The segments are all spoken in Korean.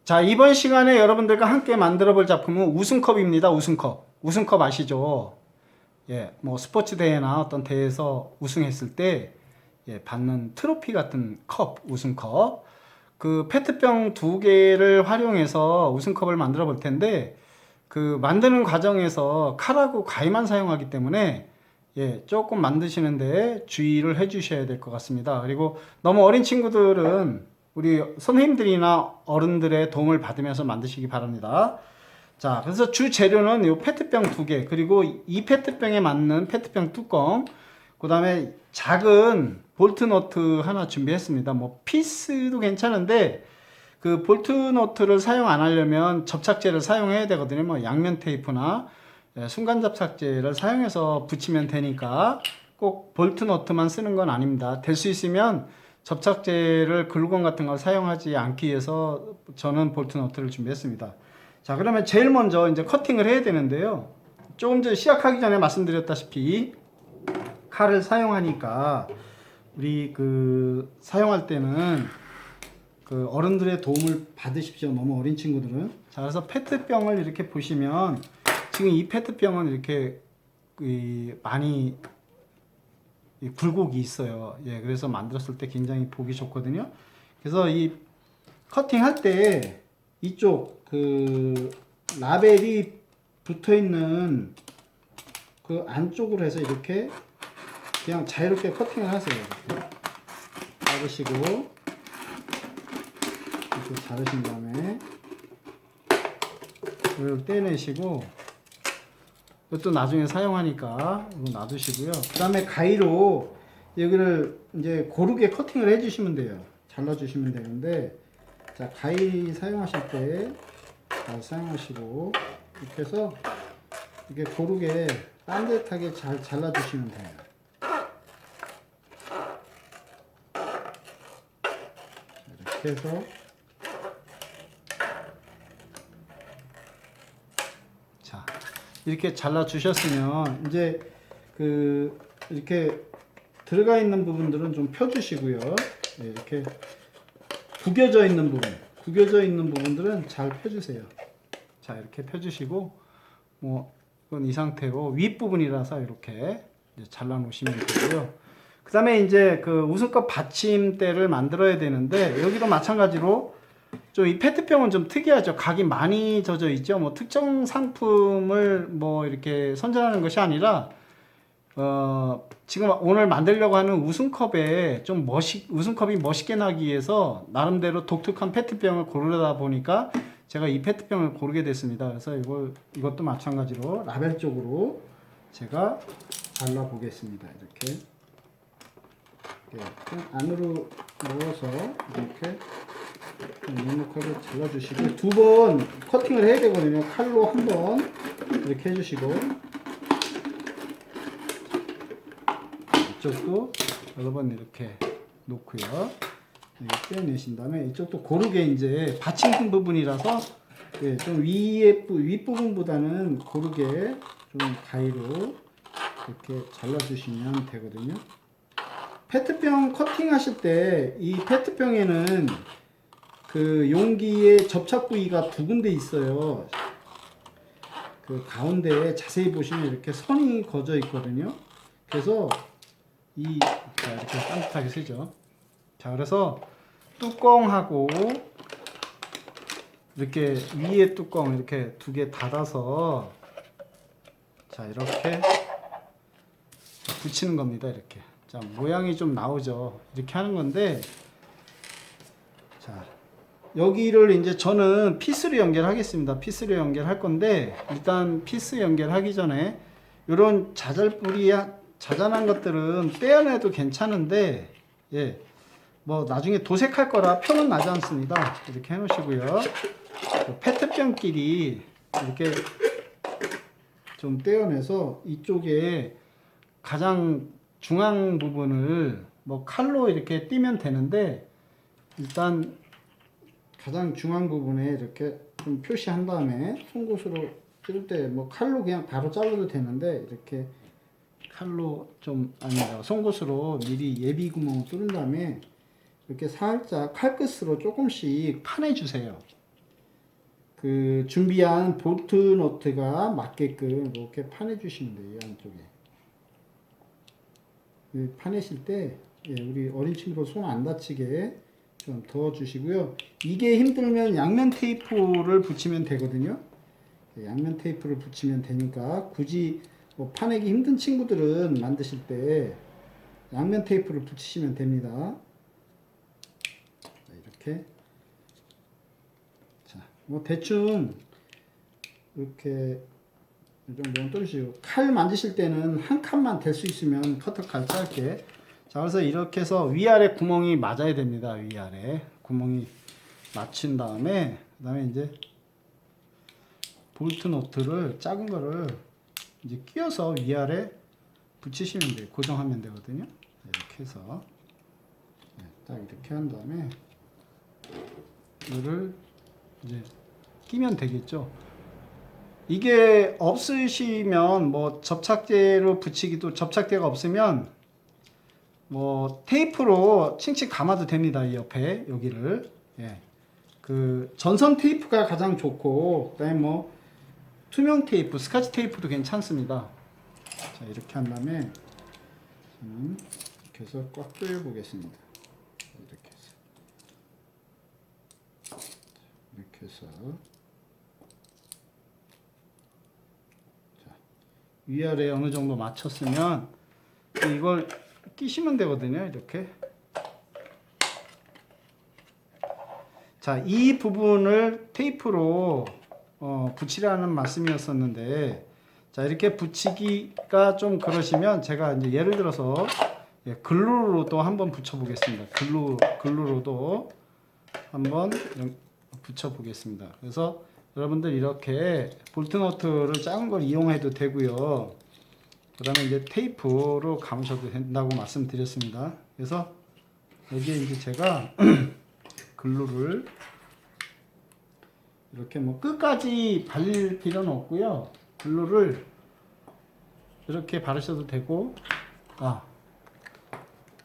자, 이번 시간에 여러분들과 함께 만들어 볼 작품은 우승컵입니다. 우승컵. 우승컵 아시죠? 예, 뭐 스포츠 대회나 어떤 대회에서 우승했을 때 받는 트로피 같은 컵, 우승컵. 그 페트병 두 개를 활용해서 우승컵을 만들어 볼 텐데 그 만드는 과정에서 칼하고 가위만 사용하기 때문에 조금 만드시는데 주의를 해 주셔야 될 것 같습니다. 그리고 너무 어린 친구들은 우리 선생님들이나 어른들의 도움을 받으면서 만드시기 바랍니다. 자, 그래서 주 재료는 이 페트병 두 개, 그리고 이 페트병에 맞는 페트병 뚜껑, 그 다음에 작은 볼트 너트 하나 준비했습니다. 뭐 피스도 괜찮은데 그 볼트 너트를 사용 안 하려면 접착제를 사용해야 되거든요. 뭐 양면 테이프나 순간 접착제를 사용해서 붙이면 되니까 꼭 볼트 너트만 쓰는 건 아닙니다. 될 수 있으면 접착제를 글루건 같은 걸 사용하지 않기 위해서 저는 볼트 너트를 준비했습니다. 자, 그러면 제일 먼저 이제 커팅을 해야 되는데요. 조금 전 시작하기 전에 말씀드렸다시피 칼을 사용하니까 우리 그 사용할 때는 그 어른들의 도움을 받으십시오. 너무 어린 친구들은. 자, 그래서 페트병을 이렇게 보시면 지금 이 페트병은 이렇게 많이 굴곡이 있어요. 그래서 만들었을 때 굉장히 보기 좋거든요. 그래서 이 커팅 할 때 이쪽 그 라벨이 붙어 있는 그 안쪽으로 해서 이렇게 그냥 자유롭게 커팅을 하세요. 이렇게 자르시고 이렇게 자르신 다음에 이걸 떼내시고 이것도 나중에 사용하니까 이거 놔두시고요. 그 다음에 가위로 여기를 이제 고르게 커팅을 해주시면 돼요. 잘라주시면 되는데, 자, 가위 사용하실 때 잘 사용하시고 이렇게 해서 이렇게 고르게 반듯하게 잘 잘라주시면 돼요. 이렇게 해서 이렇게 잘라 주셨으면 이제 그 이렇게 들어가 있는 부분들은 좀 펴주시고요. 이렇게 구겨져 있는 부분들은 잘 펴주세요. 자, 이렇게 펴주시고 뭐 이건 이 상태로 윗 부분이라서 이렇게 잘라 놓으시면 되고요. 그 다음에 이제 그 우승컵 받침대를 만들어야 되는데 여기도 마찬가지로 좀 이 페트병은 좀 특이하죠. 각이 많이 젖어 있죠. 뭐 특정 상품을 뭐 이렇게 선전하는 것이 아니라 지금 오늘 만들려고 하는 우승컵에 좀 우승컵이 멋있게 나기 위해서 나름대로 독특한 페트병을 고르다 보니까 제가 이 페트병을 고르게 됐습니다. 그래서 이것도 마찬가지로 라벨 쪽으로 제가 잘라 보겠습니다. 이렇게 안으로 넣어서 이렇게 넉넉하게 잘라주시고 두 번 커팅을 해야 되거든요. 칼로 한 번 이렇게 해주시고 이쪽도 여러 번 이렇게 놓고요. 이렇게 떼내신 다음에 이쪽도 고르게 이제 받침 부분이라서 좀 윗부분보다는 고르게 좀 가위로 이렇게 잘라주시면 되거든요. 페트병 커팅 하실 때 이 페트병에는 그 용기의 접착 부위가 두 군데 있어요. 그 가운데에 자세히 보시면 이렇게 선이 그어져 있거든요. 그래서 자, 이렇게 산뜻하게 쓰죠. 자, 그래서 뚜껑하고 이렇게 위에 뚜껑 이렇게 두 개 닫아서 자, 이렇게 붙이는 겁니다. 이렇게. 자, 모양이 좀 나오죠. 이렇게 하는 건데, 자, 여기를 이제 저는 피스로 연결하겠습니다. 피스로 연결할 건데, 일단 피스 연결하기 전에 이런 자잘한 것들은 떼어내도 괜찮은데, 뭐 나중에 도색할 거라 표는 나지 않습니다. 이렇게 해놓으시고요. 페트병끼리 이렇게 좀 떼어내서 이쪽에 가장 중앙 부분을 뭐 칼로 이렇게 띄면 되는데, 일단 가장 중앙 부분에 이렇게 좀 표시한 다음에 송곳으로 찌를 때 뭐 칼로 그냥 바로 잘라도 되는데, 이렇게 칼로 아니라 송곳으로 미리 예비 구멍을 뚫은 다음에 이렇게 살짝 칼끝으로 조금씩 파내 주세요. 그 준비한 볼트 너트가 맞게끔 이렇게 파내 주시면 돼요. 이 안쪽에. 파내실 때 우리 어린 친구도 손 안 다치게 좀 도와 주시고요. 이게 힘들면 양면 테이프를 붙이면 되거든요. 양면 테이프를 붙이면 되니까 굳이 뭐 파내기 힘든 친구들은 만드실 때 양면 테이프를 붙이시면 됩니다. 이렇게 자, 뭐 대충 이렇게 이 정도는 떨어지고 칼 만지실 때는 한 칸만 될 수 있으면 커터 칼 짧게. 자, 그래서 이렇게 해서 위아래 구멍이 맞아야 됩니다. 위아래 구멍이 맞춘 다음에 그다음에 이제 볼트 너트를 작은 거를 이제 끼워서 위아래 붙이시면 돼요. 고정하면 되거든요. 이렇게 해서 딱 이렇게 한 다음에 이거를 이제 끼면 되겠죠. 이게 없으시면 뭐 접착제로 붙이기도 접착제가 없으면 뭐 테이프로 칭칭 감아도 됩니다. 이 옆에 여기를 그 전선 테이프가 가장 좋고 그다음에 뭐 투명 테이프, 스카치 테이프도 괜찮습니다. 자 이렇게 한 다음에 이렇게 해서 꽉 조여 보겠습니다. 이렇게 해서 위아래 어느 정도 맞췄으면 이걸 끼시면 되거든요. 이렇게. 자, 이 부분을 테이프로 붙이라는 말씀이었었는데, 자, 이렇게 붙이기가 좀 그러시면 제가 이제 예를 들어서 글루로도 한번 붙여 보겠습니다. 글루로도 한번 붙여 보겠습니다. 그래서 여러분들 이렇게 볼트너트를 작은 걸 이용해도 되고요. 그 다음에 이제 테이프로 감으셔도 된다고 말씀드렸습니다. 그래서 여기에 이제 제가 글루를 이렇게 뭐 끝까지 바를 필요는 없고요. 글루를 이렇게 바르셔도 되고,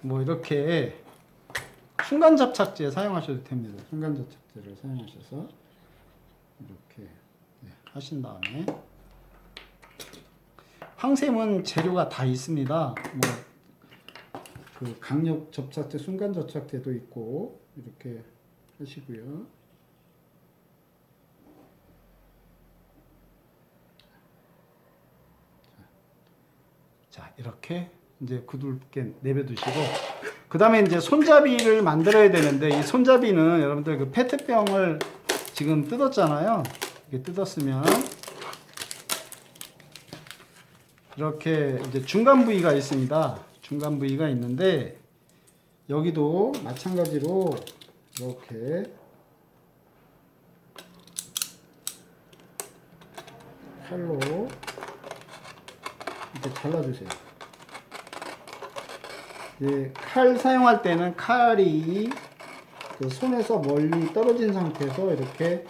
뭐 이렇게 순간 접착제 사용하셔도 됩니다. 순간 접착제를 사용하셔서 이렇게 하신 다음에 황샘은 재료가 다 있습니다. 뭐 그 강력 접착제, 순간 접착제도 있고 이렇게 하시고요. 자 이렇게 이제 굳게 내려두시고 그 다음에 이제 손잡이를 만들어야 되는데 이 손잡이는 여러분들 그 페트병을 지금 뜯었잖아요. 이렇게 뜯었으면 이렇게 이제 중간 부위가 있습니다. 중간 부위가 있는데 여기도 마찬가지로 이렇게 칼로 이렇게 잘라주세요. 칼 사용할 때는 칼이 그 손에서 멀리 떨어진 상태에서 이렇게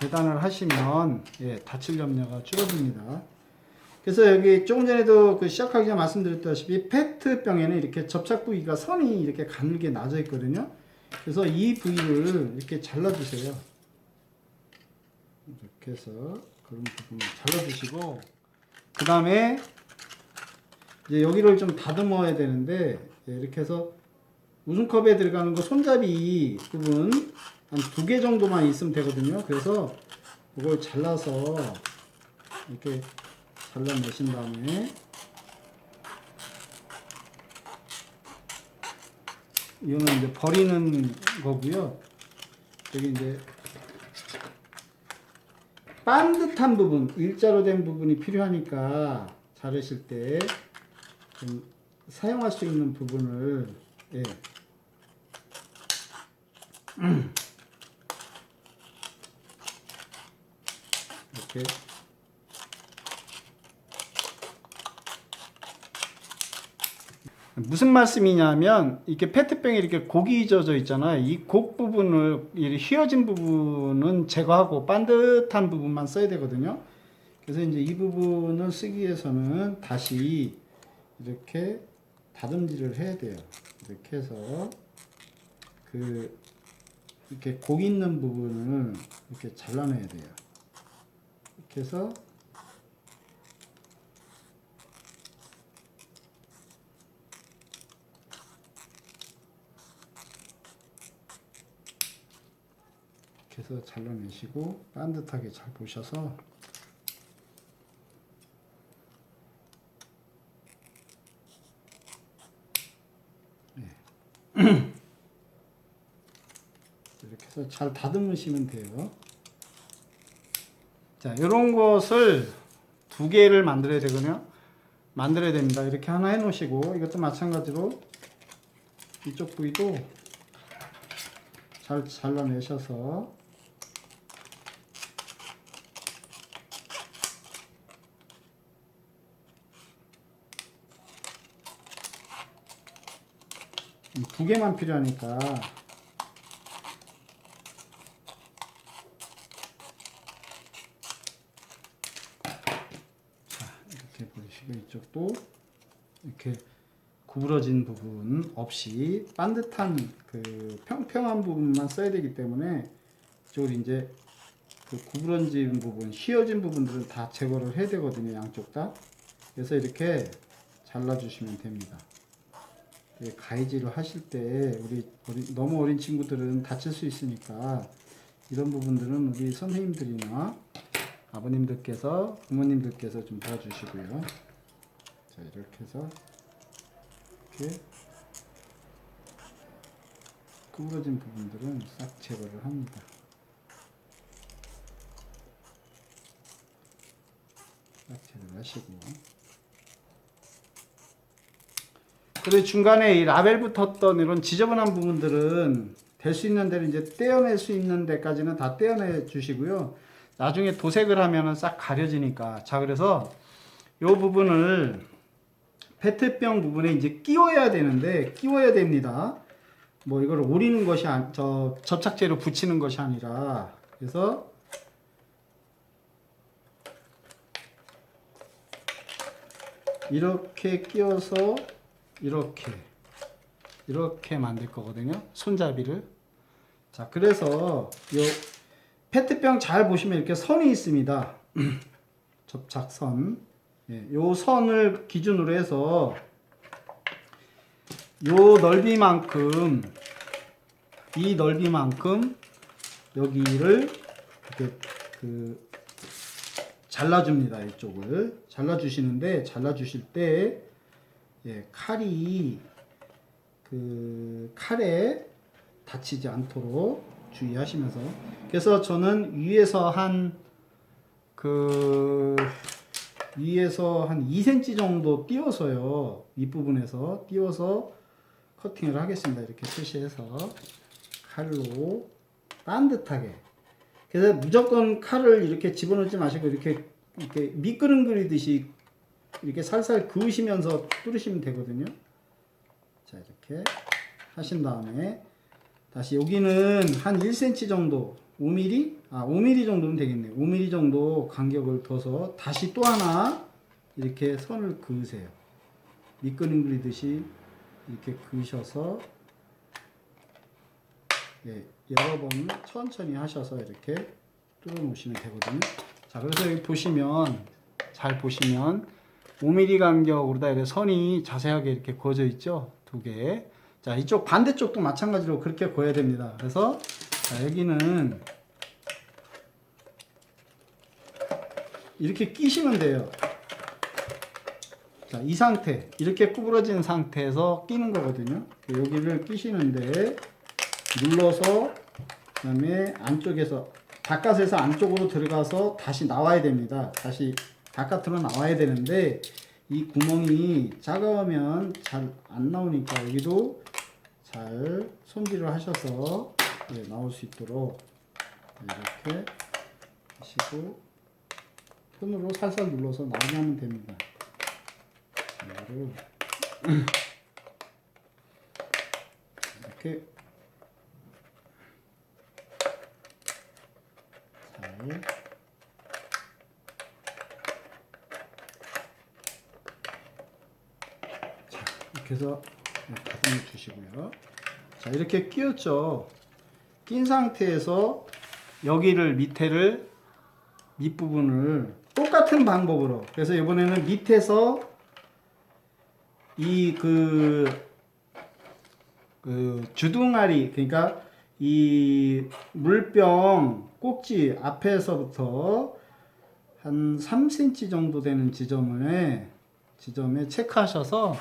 재단을 하시면 다칠 염려가 줄어듭니다. 그래서 여기 조금 전에도 그 시작하기 전에 말씀드렸다시피 페트병에는 이렇게 접착 부위가 선이 이렇게 가늘게 나져 있거든요. 그래서 이 부위를 이렇게 잘라주세요. 이렇게 해서 그런 부분을 잘라주시고 그 다음에 이제 여기를 좀 다듬어야 되는데 이렇게 해서 우승컵에 들어가는 거 손잡이 부분 한 2개 정도만 있으면 되거든요. 그래서 이걸 잘라서 이렇게 잘라내신 다음에 이거는 이제 버리는 거고요. 여기 이제 반듯한 부분, 일자로 된 부분이 필요하니까 자르실 때 좀 사용할 수 있는 부분을 이렇게 무슨 말씀이냐면 이렇게 페트병에 이렇게 곡이 젖어 있잖아요. 이 곡 부분을 이 휘어진 부분은 제거하고 반듯한 부분만 써야 되거든요. 그래서 이제 이 부분을 쓰기 위해서는 다시 이렇게 다듬질을 해야 돼요. 이렇게 해서 그 이렇게 곡 있는 부분을 이렇게 잘라내야 돼요. 이렇게 해서 이렇게 해서 잘라내시고 반듯하게 잘 보셔서 이렇게 해서 잘 다듬으시면 돼요. 자, 이런 것을 두 개를 만들어야 되거든요. 만들어야 됩니다. 이렇게 하나 해 놓으시고 이것도 마찬가지로 이쪽 부위도 잘 잘라내셔서 두 개만 필요하니까 이렇게 보시고 이쪽도 이렇게 구부러진 부분 없이 반듯한 그 평평한 부분만 써야 되기 때문에 이쪽을 이제 그 구부러진 부분, 휘어진 부분들은 다 제거를 해야 되거든요. 양쪽 다. 그래서 이렇게 잘라주시면 됩니다. 가위질을 하실 때 너무 어린 친구들은 다칠 수 있으니까 이런 부분들은 우리 선생님들이나 아버님들께서 부모님들께서 좀 도와주시고요. 자, 이렇게 해서 이렇게 구부러진 부분들은 싹 제거를 합니다. 싹 제거를 하시고, 그리고 중간에 이 라벨 붙었던 이런 지저분한 부분들은 될 수 있는 데는 이제 떼어낼 수 있는 데까지는 다 떼어내 주시고요. 나중에 도색을 하면은 싹 가려지니까. 자, 그래서 이 부분을 페트병 부분에 이제 끼워야 되는데, 끼워야 됩니다. 뭐 이걸 오리는 것이 접착제로 붙이는 것이 아니라, 그래서 이렇게 끼워서 이렇게 만들 거거든요. 손잡이를. 자, 그래서 요 페트병 잘 보시면 이렇게 선이 있습니다. 접착선. 예, 요 선을 기준으로 해서 요 넓이만큼, 이 넓이만큼 여기를 이렇게 잘라줍니다. 이쪽을 잘라주시는데, 잘라주실 때 칼이 칼에 닿치지 않도록 주의하시면서, 그래서 저는 위에서 한 2cm 정도 띄워서요, 윗부분에서 띄워서 커팅을 하겠습니다. 이렇게 표시해서 칼로 반듯하게. 그래서 무조건 칼을 이렇게 집어넣지 마시고 이렇게 밑그림 그리듯이 이렇게 살살 그으시면서 뚫으시면 되거든요. 자, 이렇게 하신 다음에 다시 여기는 한 1cm 정도, 5mm? 5mm 정도면 되겠네요. 5mm 정도 간격을 둬서 다시 또 하나 이렇게 선을 그으세요. 밑그림 그리듯이 이렇게 그으셔서, 여러 번 천천히 하셔서 이렇게 뚫어 놓으시면 되거든요. 자, 그래서 여기 보시면, 잘 보시면 5mm 간격으로다 이렇게 선이 자세하게 이렇게 그어져 있죠. 두 개. 자, 이쪽 반대쪽도 마찬가지로 그렇게 그어야 됩니다. 그래서 자, 여기는 이렇게 끼시면 돼요. 자, 이 상태, 이렇게 구부러진 상태에서 끼는 거거든요. 여기를 끼시는데 눌러서, 그 다음에 안쪽에서, 바깥에서 안쪽으로 들어가서 다시 나와야 됩니다. 다시 바깥으로 나와야 되는데 이 구멍이 작으면 잘 안 나오니까 여기도 잘 손질을 하셔서 나올 수 있도록 이렇게 하시고 손으로 살살 눌러서 나오게 하면 됩니다. 이렇게 잘 이렇게 해서 다듬어 주시고요. 자, 이렇게 끼웠죠. 낀 상태에서 여기를 밑부분을 똑같은 방법으로, 그래서 이번에는 밑에서 이 주둥아리, 그러니까 이 물병 꼭지 앞에서부터 한 3cm 정도 되는 지점에 체크하셔서,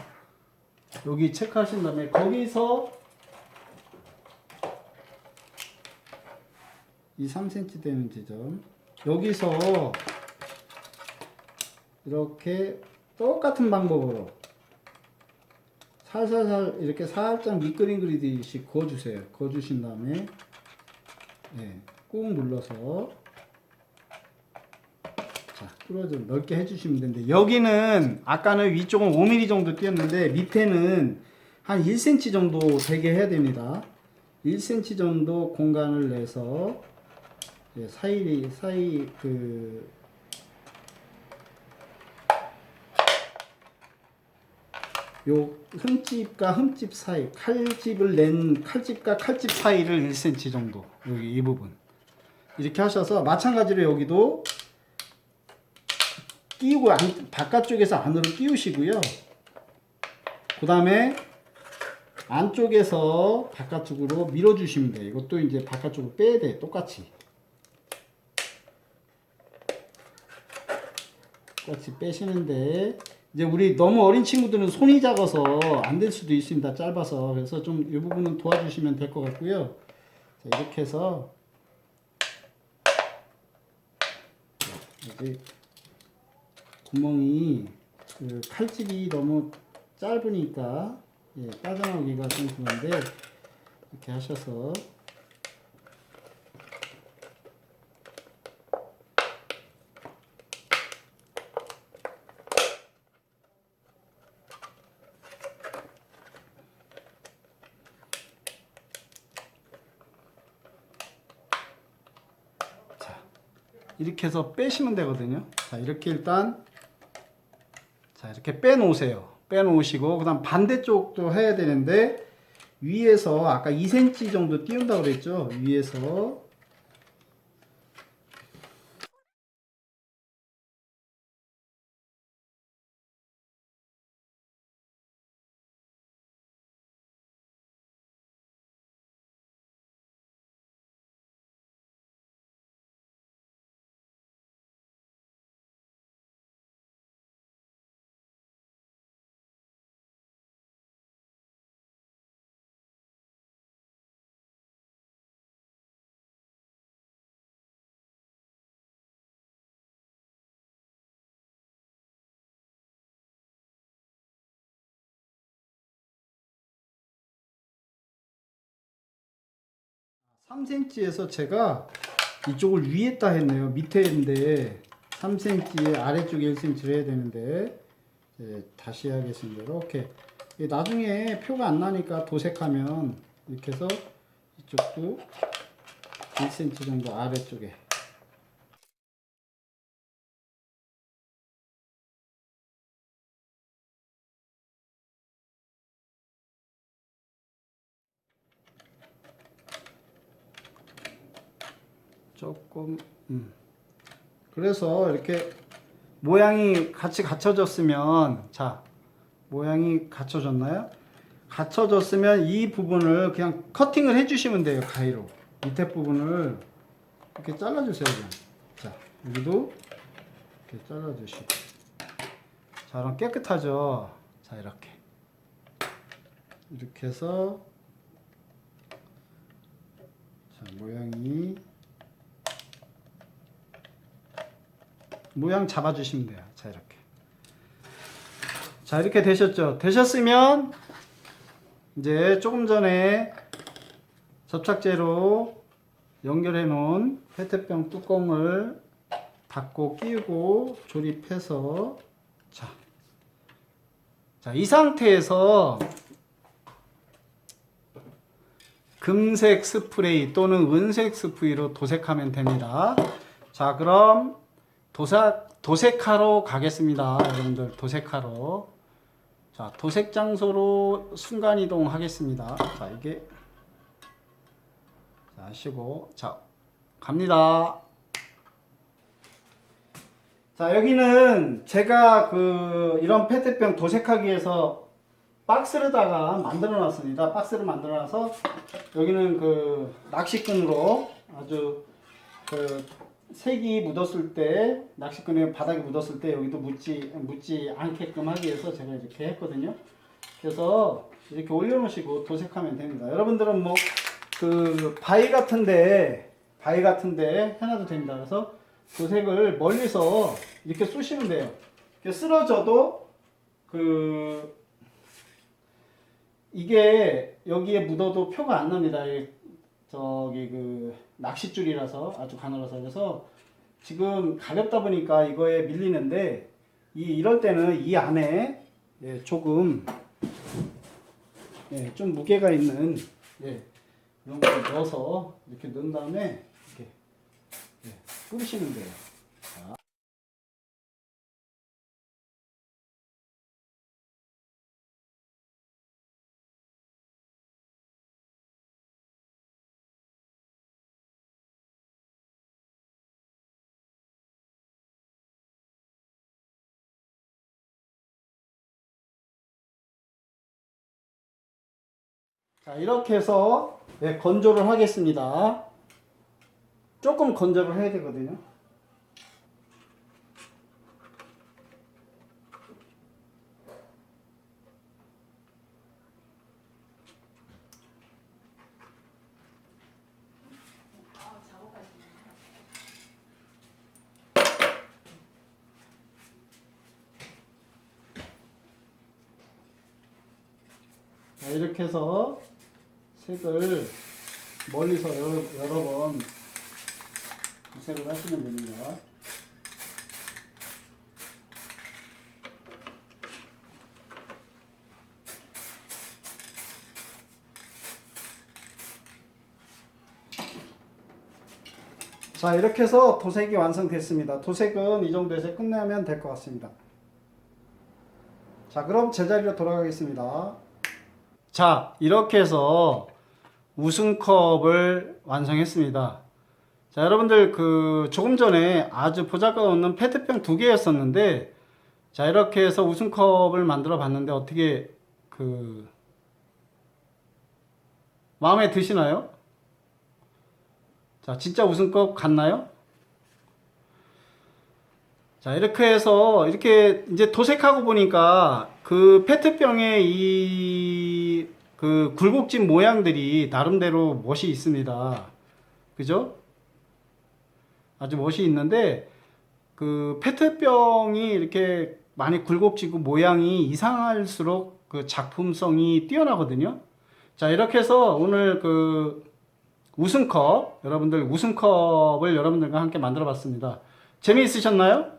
여기 체크하신 다음에 거기서 이 3cm 되는 지점, 여기서 이렇게 똑같은 방법으로 살살살 이렇게 살짝 밑그림 그리듯이 그어주세요. 그어주신 다음에 꾹 눌러서 뚫어져 넓게 해주시면 되는데, 여기는 아까는 위쪽은 5mm 정도 띄었는데 밑에는 한 1cm 정도 되게 해야 됩니다. 1cm 정도 공간을 내서 사이 요 흠집과 흠집 사이, 칼집과 칼집 사이를 1cm 정도, 여기 이 부분 이렇게 하셔서, 마찬가지로 여기도 끼우고 바깥쪽에서 안으로 끼우시고요. 그 다음에 안쪽에서 바깥쪽으로 밀어주시면 돼요. 이것도 이제 바깥쪽으로 빼야 돼. 똑같이 빼시는데, 이제 우리 너무 어린 친구들은 손이 작아서 안 될 수도 있습니다. 짧아서. 그래서 좀 이 부분은 도와주시면 될 것 같고요. 자, 이렇게 해서 이제 구멍이 칼집이 너무 짧으니까 빠져나오기가 좀 그런데, 이렇게 하셔서 이렇게 해서 빼시면 되거든요. 자, 이렇게 일단 이렇게 빼놓으세요. 빼놓으시고, 그 다음 반대쪽도 해야 되는데, 위에서 아까 2cm 정도 띄운다고 그랬죠. 위에서 아, 3cm에서 제가 이쪽을 위에다 했네요. 밑에인데 3cm, 아래쪽에 1cm를 해야 되는데, 다시 하겠습니다. 이렇게 나중에 표가 안 나니까 도색하면 이렇게 해서 이쪽도 1cm 정도 아래쪽에, 조금 그래서 이렇게 모양이 같이 갖춰졌으면, 자, 모양이 갖춰졌나요? 갖춰졌으면 이 부분을 그냥 커팅을 해주시면 돼요. 가위로 밑에 부분을 이렇게 잘라주세요. 그냥. 자, 여기도 이렇게 잘라주시고, 자, 그럼 깨끗하죠. 자, 이렇게 해서, 자, 모양 잡아주시면 돼요. 자, 이렇게. 자, 이렇게 되셨죠? 되셨으면 이제 조금 전에 접착제로 연결해 놓은 페트병 뚜껑을 닫고 끼우고 조립해서, 자, 이 상태에서 금색 스프레이 또는 은색 스프레이로 도색하면 됩니다. 자, 그럼 도색하러 가겠습니다. 여러분들, 도색하러. 자, 도색 장소로 순간 이동하겠습니다. 자, 이게, 자, 하시고, 자, 갑니다. 자, 여기는 제가 이런 페트병 도색하기 위해서 박스로다가 만들어 놨습니다. 박스를 만들어 놔서 여기는 낚시끈으로 아주 색이 묻었을 때, 낚시끈이 바닥에 묻었을 때 여기도 묻지 않게끔 하기 위해서 제가 이렇게 했거든요. 그래서 이렇게 올려놓으시고 도색하면 됩니다. 여러분들은 뭐 바위 같은데 해놔도 됩니다. 그래서 도색을 멀리서 이렇게 쏘시면 돼요. 이렇게 쓰러져도 이게 여기에 묻어도 표가 안 납니다. 낚싯줄이라서 아주 가늘어서. 그래서 지금 가볍다 보니까 이거에 밀리는데 이럴 때는 이 안에 조금 좀 무게가 있는 이런 걸 넣어서 이렇게 넣은 다음에 이렇게 뿌리시면 돼요. 자, 이렇게 해서 건조를 하겠습니다. 조금 건조를 해야 되거든요. 자, 이렇게 해서 색을 멀리서 여러 번 도색을 하시면 됩니다. 자, 이렇게 해서 도색이 완성됐습니다. 도색은 이 정도에서 끝내면 될 것 같습니다. 자, 그럼 제자리로 돌아가겠습니다. 자, 이렇게 해서 우승컵을 완성했습니다. 자, 여러분들 조금 전에 아주 보잘것없는 페트병 2개였었는데, 자, 이렇게 해서 우승컵을 만들어 봤는데 어떻게 마음에 드시나요? 자, 진짜 우승컵 같나요? 자, 이렇게 해서 이렇게 이제 도색하고 보니까 페트병의 굴곡진 모양들이 나름대로 멋이 있습니다. 그죠? 아주 멋이 있는데 페트병이 이렇게 많이 굴곡지고 모양이 이상할수록 작품성이 뛰어나거든요. 자, 이렇게 해서 오늘 우승컵을 여러분들과 함께 만들어 봤습니다. 재미있으셨나요?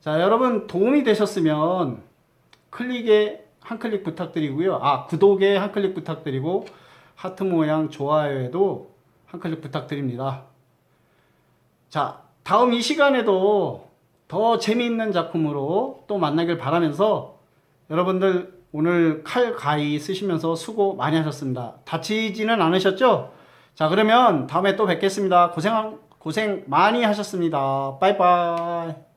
자, 여러분 도움이 되셨으면 클릭에 한 클릭 부탁드리고요. 구독에 한 클릭 부탁드리고 하트 모양 좋아요에도 한 클릭 부탁드립니다. 자, 다음 이 시간에도 더 재미있는 작품으로 또 만나길 바라면서 여러분들 오늘 칼 가위 쓰시면서 수고 많이 하셨습니다. 다치지는 않으셨죠? 자, 그러면 다음에 또 뵙겠습니다. 고생 많이 하셨습니다. 빠이빠이.